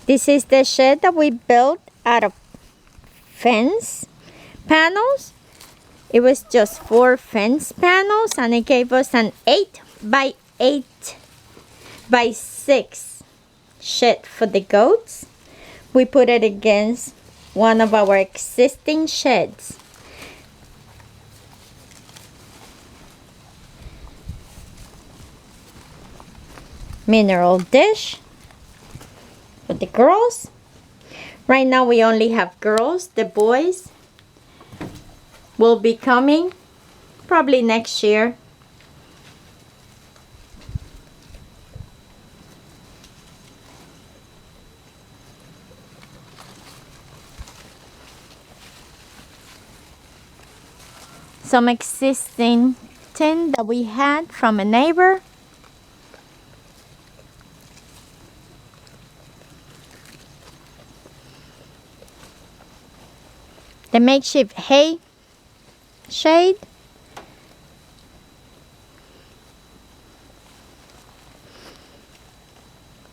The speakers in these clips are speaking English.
This is the shed that we built out of fence panels. It was just 4 fence panels and it gave us an 8 by 8 by 6 shed for the goats. We put it against one of our existing sheds. Mineral dish for the girls. Right now we only have girls. The boys will be coming probably next year. Some existing tin that we had from a neighbor. The makeshift hay shade.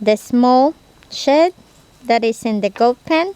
The small shed that is in the goat pen.